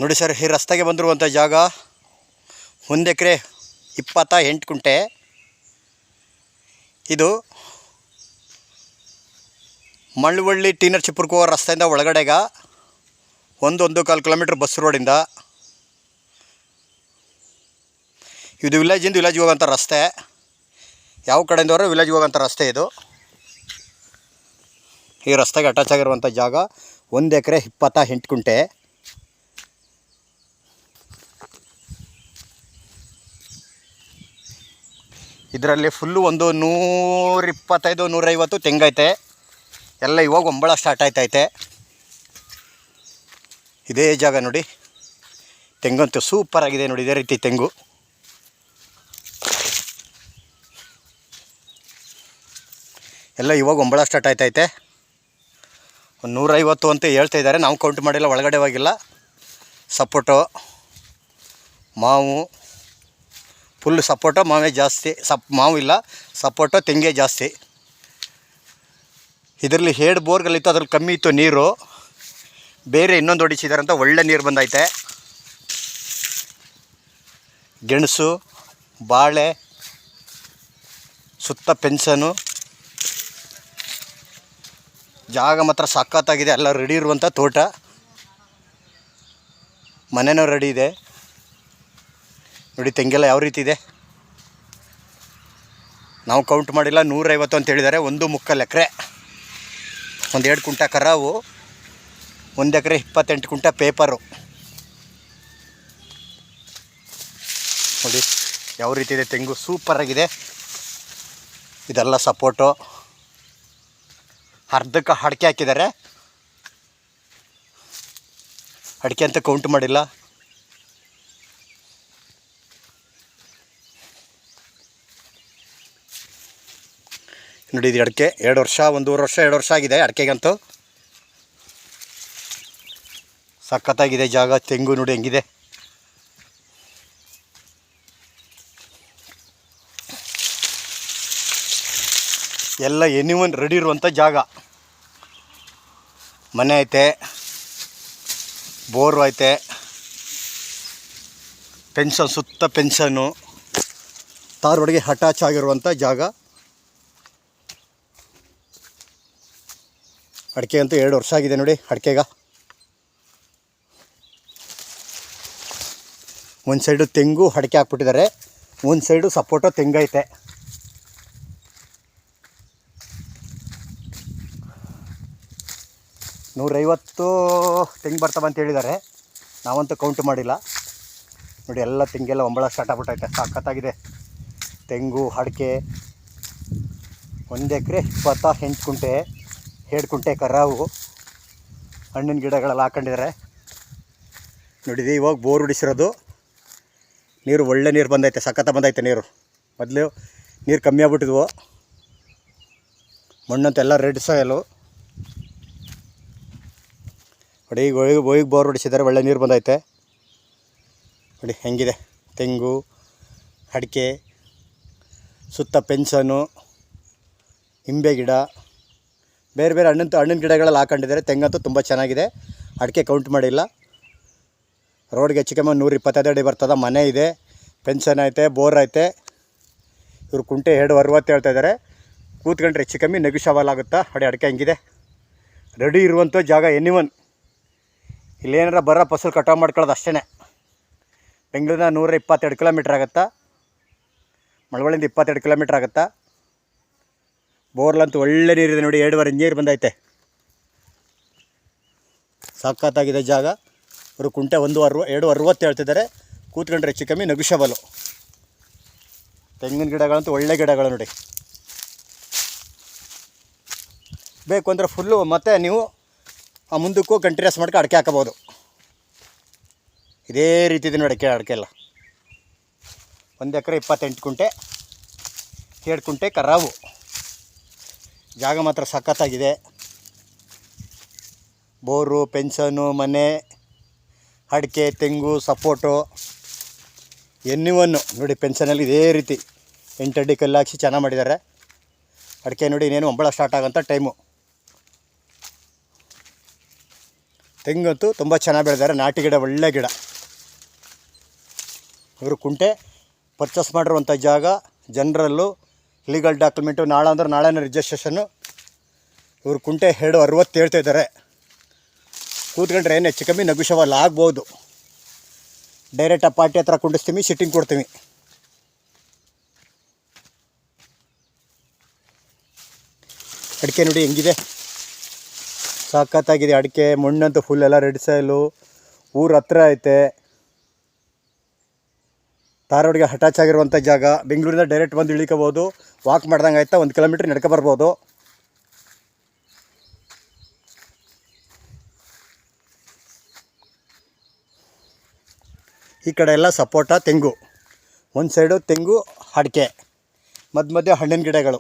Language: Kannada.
ನೋಡಿ ಸರ್, ಈ ರಸ್ತೆಗೆ ಬಂದಿರುವಂಥ ಜಾಗ 1 ಎಕರೆ 28 ಗುಂಟೆ. ಇದು ಮಳವಳ್ಳಿ ಟಿ ನರಸೀಪುರಕ್ಕೆ ಹೋಗೋ ರಸ್ತೆಯಿಂದ ಒಳಗಡೆಗ 1.25 ಕಿಲೋಮೀಟ್ರ್ ಬಸ್ ರೋಡಿಂದ. ಇದು ವಿಲೇಜಿಂದ ವಿಲೇಜ್ಗೆ ಹೋಗೋಂಥ ರಸ್ತೆ. ಯಾವ ಕಡೆಯಿಂದ ಹೋದ್ರೆ ವಿಲೇಜ್ಗೆ ಹೋಗೋಂಥ ರಸ್ತೆ ಇದು. ಈ ರಸ್ತೆಗೆ ಅಟ್ಯಾಚ್ ಆಗಿರುವಂಥ ಜಾಗ 1 ಎಕರೆ 28 ಗುಂಟೆ. ಇದರಲ್ಲಿ ಫುಲ್ಲು ಒಂದು 125-150 ತೆಂಗೈತೆ. ಎಲ್ಲ ಇವಾಗ ಒಂಬಳ ಸ್ಟಾರ್ಟ್ ಆಯ್ತೈತೆ. ಇದೇ ಜಾಗ ನೋಡಿ, ತೆಂಗಂತೂ ಸೂಪರಾಗಿದೆ ನೋಡಿ. ಇದೇ ರೀತಿ ತೆಂಗು ಎಲ್ಲ ಇವಾಗ ಒಂಬಳ ಸ್ಟಾರ್ಟ್ ಆಯ್ತೈತೆ. ಒಂದು 150 ಅಂತ ಹೇಳ್ತಾ ಇದ್ದಾರೆ. ನಾವು ಕೌಂಟ್ ಮಾಡಿಲ್ಲ, ಒಳಗಡೆ ಹೋಗಿಲ್ಲ. ಸಪೋಟೊ, ಮಾವು, ಫುಲ್ ಸಪೋಟೊ ಮಾವೇ ಜಾಸ್ತಿ. ಮಾವು ಇಲ್ಲ, ಸಪೋಟೊ ತೆಂಗೆ ಜಾಸ್ತಿ. ಇದರಲ್ಲಿ 2 ಬೋರ್ಗಳಿತ್ತು, ಅದ್ರಲ್ಲಿ ಕಮ್ಮಿ ಇತ್ತು ನೀರು. ಬೇರೆ ಇನ್ನೊಂದು ಹೊಡಿಸಿದ್ದಾರೆ ಅಂತ ಒಳ್ಳೆ ನೀರು ಬಂದೈತೆ. ಗೆಣಸು, ಬಾಳೆ, ಸುತ್ತ ಪೆನ್ಷನು. ಜಾಗ ಮಾತ್ರ ಸಖತ್ತಾಗಿದೆ. ಎಲ್ಲ ರೆಡಿ ಇರುವಂಥ ತೋಟ. ಮನೆಯೂ ರೆಡಿ ಇದೆ ನೋಡಿ. ತೆಂಗೆಲ್ಲ ಯಾವ ರೀತಿ ಇದೆ ನಾವು ಕೌಂಟ್ ಮಾಡಿಲ್ಲ. 150 ಅಂತ ಹೇಳಿದ್ದಾರೆ. 1.25 ಎಕರೆ, 1.5 ಕುಂಟ ಕರಾವು, 1 ಎಕರೆ 28 ಕುಂಟ ಪೇಪರು ನೋಡಿ. ಯಾವ ರೀತಿ ಇದೆ ತೆಂಗು, ಸೂಪರಾಗಿದೆ. ಇದೆಲ್ಲ ಸಪೋಟೊ. ಅರ್ಧಕ್ಕೆ ಅಡಿಕೆ ಹಾಕಿದ್ದಾರೆ. ಅಡಿಕೆ ಅಂತ ಕೌಂಟ್ ಮಾಡಿಲ್ಲ. ನೋಡಿ, ಇದು ಅಡಿಕೆ 2 ವರ್ಷ, 1.5 ವರ್ಷ, 2 ವರ್ಷ ಆಗಿದೆ ಅಡಿಕೆಗಂತೂ. ಸಖತ್ತಾಗಿದೆ ಜಾಗ. ತೆಂಗು ನೋಡಿ ಹೆಂಗಿದೆ. ಎಲ್ಲ ಎನಿವನ್ ರೆಡಿ ಇರುವಂಥ ಜಾಗ. ಮನೆ ಐತೆ, ಬೋರು ಐತೆ, ಪೆನ್ಷನ್, ಸುತ್ತ ಪೆನ್ಷನ್ನು, ತಾರ್ ಒಳಗೆ ಅಟ್ಯಾಚ್ ಆಗಿರುವಂಥ ಜಾಗ. ಅಡಿಕೆ ಅಂತೂ 2 ವರ್ಷ ಆಗಿದೆ ನೋಡಿ ಅಡಿಕೆಗ. ಒಂದು ಸೈಡು ತೆಂಗು ಅಡಿಕೆ ಹಾಕ್ಬಿಟ್ಟಿದ್ದಾರೆ, ಒಂದು ಸೈಡು ಸಪೋಟೊ ತೆಂಗೈತೆ. $150 ತೆಂಗು ಬರ್ತಾವಂತ ಹೇಳಿದ್ದಾರೆ. ನಾವಂತೂ ಕೌಂಟ್ ಮಾಡಿಲ್ಲ ನೋಡಿ. ಎಲ್ಲ ತೆಂಗೆಲ್ಲ ಒಂಬಳ ಸ್ಟಾರ್ಟ್ ಆಗ್ಬಿಟ್ಟೈತೆ. ಸಖತ್ತಾಗಿದೆ ತೆಂಗು, ಅಡಿಕೆ. 1 ಎಕರೆ 28 ಗುಂಟೆ, 2 ಕುಂಟೆ ಕರಾವು. ಹಣ್ಣಿನ ಗಿಡಗಳೆಲ್ಲ ಹಾಕೊಂಡಿದ್ದಾರೆ ನೋಡಿದೆ. ಇವಾಗ ಬೋರ್ ಹೊಡಿಸಿರೋದು. ನೀರು ಒಳ್ಳೆ ನೀರು ಬಂದೈತೆ, ಸಖತ್ತ ಬಂದೈತೆ ನೀರು. ಮೊದಲು ನೀರು ಕಮ್ಮಿ ಆಗ್ಬಿಟ್ಟಿದ್ವು. ಮಣ್ಣಂತ ಎಲ್ಲ ರೆಡ್ ಸಾಯಲು ನೋಡಿ. ಈಗ ಬೋರ್ ಹೊಡಿಸಿದ್ದಾರೆ, ಒಳ್ಳೆ ನೀರು ಬಂದೈತೆ ನೋಡಿ. ಹೆಂಗಿದೆ ತೆಂಗು, ಅಡಿಕೆ, ಸುತ್ತ ಪೆನ್ಷನು, ನಿಂಬೆ ಗಿಡ, ಬೇರೆ ಬೇರೆ ಹಣ್ಣಿನ ಗಿಡಗಳೆಲ್ಲ ಹಾಕೊಂಡಿದ್ದಾರೆ. ತೆಂಗಂತೂ ತುಂಬ ಚೆನ್ನಾಗಿದೆ. ಅಡಿಕೆ ಕೌಂಟ್ ಮಾಡಿಲ್ಲ. ರೋಡ್ಗೆ ಹೆಚ್ಚು ಕಮ್ಮಿ 125 ಅಡಿ ಬರ್ತದೆ. ಮನೆ ಇದೆ, ಪೆನ್ಷನ್ ಐತೆ, ಬೋರ್ ಐತೆ. ಇವರು ಕುಂಟೆ 2.60 ಹೇಳ್ತಾ ಇದ್ದಾರೆ. ಕೂತ್ಕೊಂಡ್ರೆ ಹೆಚ್ಚು ಕಮ್ಮಿ ನೆಗೋಷಿಯಬಲ್ ಆಗುತ್ತಾ. ಅಡಿಕೆ ಹೆಂಗಿದೆ, ರೆಡಿ ಇರುವಂಥ ಜಾಗ. ಎನಿವನ್ ಇಲ್ಲೇನಾರ ಬರೋ ಫಸಲು ಕಟಾವು ಮಾಡ್ಕೊಳ್ಳೋದು ಅಷ್ಟೇ. ಬೆಂಗಳೂರಿನ 122 ಕಿಲೋಮೀಟ್ರ್ ಆಗುತ್ತಾ, ಮಳವಳ್ಳಿಯಿಂದ 22 ಕಿಲೋಮೀಟ್ರ್ ಆಗುತ್ತಾ. ಬೋರ್ಲಂತೂ ಒಳ್ಳೆ ನೀರಿದೆ ನೋಡಿ. 2.5 ಇಂಚ್ ನೀರು ಬಂದೈತೆ. ಸಖತ್ತಾಗಿದೆ ಜಾಗ. ಇವರು ಕುಂಟೆ 2.60 ಹೇಳ್ತಿದ್ದಾರೆ. ಕೂತ್ಕೊಂಡ್ರೆ ಹೆಚ್ಚು ಕಮ್ಮಿ ನೆಗೋಷಿಯಬಲು. ತೆಂಗಿನ ಗಿಡಗಳಂತೂ ಒಳ್ಳೆ ಗಿಡಗಳು ನೋಡಿ. ಬೇಕು ಅಂದರೆ ಫುಲ್ಲು ಮತ್ತು ನೀವು ಮುಂದಕ್ಕೂ ಕಂಟಿನ್ಯೂಸ್ ಮಾಡ್ಕೊಂಡು ಅಡಿಕೆ ಹಾಕಬೋದು. ಇದೇ ರೀತಿ ಇದೆ ನೋಡಿ ಅಡಿಕೆ ಎಲ್ಲ. 1 ಎಕರೆ 28 ಕುಂಟೆ, 2 ಕುಂಟೆ ಕರಾವು. ಜಾಗ ಮಾತ್ರ ಸಖತ್ತಾಗಿದೆ. ಬೋರು, ಪೆನ್ಷನು, ಮನೆ, ಅಡಿಕೆ, ತೆಂಗು, ಸಪೋಟೊ, ಎನಿವನ್ನು ನೋಡಿ. ಪೆನ್ಷನಲ್ಲಿ ಇದೇ ರೀತಿ 8 ಅಡಿ ಕಲ್ಲು ಹಾಕಿಸಿ ಚೆನ್ನಾಗಿ ಮಾಡಿದ್ದಾರೆ. ಅಡಿಕೆ ನೋಡಿ ಇನ್ನೇನು ಒಂಬಳ ಸ್ಟಾರ್ಟ್ ಆಗೋಂಥ ಟೈಮು. ತೆಂಗಂತೂ ತುಂಬ ಚೆನ್ನಾಗಿ ಬೆಳೆದಾರೆ. ನಾಟಿ ಗಿಡ, ಒಳ್ಳೆ ಗಿಡ. ಇವರು ಕುಂಟೆ ಪರ್ಚೇಸ್ ಮಾಡಿರುವಂಥ ಜಾಗ ಜನರಲ್ಲು ಲೀಗಲ್ ಡಾಕ್ಯುಮೆಂಟು. ನಾಳೆ ಅಂದ್ರೆ ನಾಳೆನೇ ರಿಜಿಸ್ಟ್ರೇಷನ್ನು. ಇವರು ಕುಂಟೆ 260 ಹೇಳ್ತಾ ಇದ್ದಾರೆ. ಕೂತ್ಕೊಂಡ್ರೆ ಏನು ಹೆಚ್ಚು ಕಮ್ಮಿ ನಗುಷವಲ್ಲ ಆಗ್ಬೋದು. ಡೈರೆಕ್ಟ್ ಆ ಪಾರ್ಟಿ ಹತ್ರ ಕುಂಡಿಸ್ತೀವಿ, ಸಿಟ್ಟಿಂಗ್ ಕೊಡ್ತೀವಿ. ಅಡಿಕೆ ನೋಡಿ ಹೆಂಗಿದೆ, ಸಖತ್ತಾಗಿದೆ ಅಡಿಕೆ. ಮಣ್ಣಂತೂ ಫುಲ್ ಎಲ್ಲ ರೆಡ್ ಸಾಯಿಲು. ಊರ ಹತ್ರ ಐತೆ, ಧಾರವಾಡಿಗೆ ಅಟ್ಯಾಚ್ ಆಗಿರುವಂಥ ಜಾಗ. ಬೆಂಗಳೂರಿಂದ ಡೈರೆಕ್ಟ್ ಬಂದು ಇಳಿಕೋಬೋದು. ವಾಕ್ ಮಾಡ್ದಂಗೆ ಆಯ್ತಾ, 1 ಕಿಲೋಮೀಟ್ರ್ ನಡ್ಕೊ ಬರ್ಬೋದು. ಈ ಕಡೆ ಎಲ್ಲ ಸಪೋಟ, ತೆಂಗು. ಒಂದು ಸೈಡು ತೆಂಗು, ಅಡಿಕೆ, ಮಧ್ಯ ಹಣ್ಣಿನ ಗಿಡಗಳು.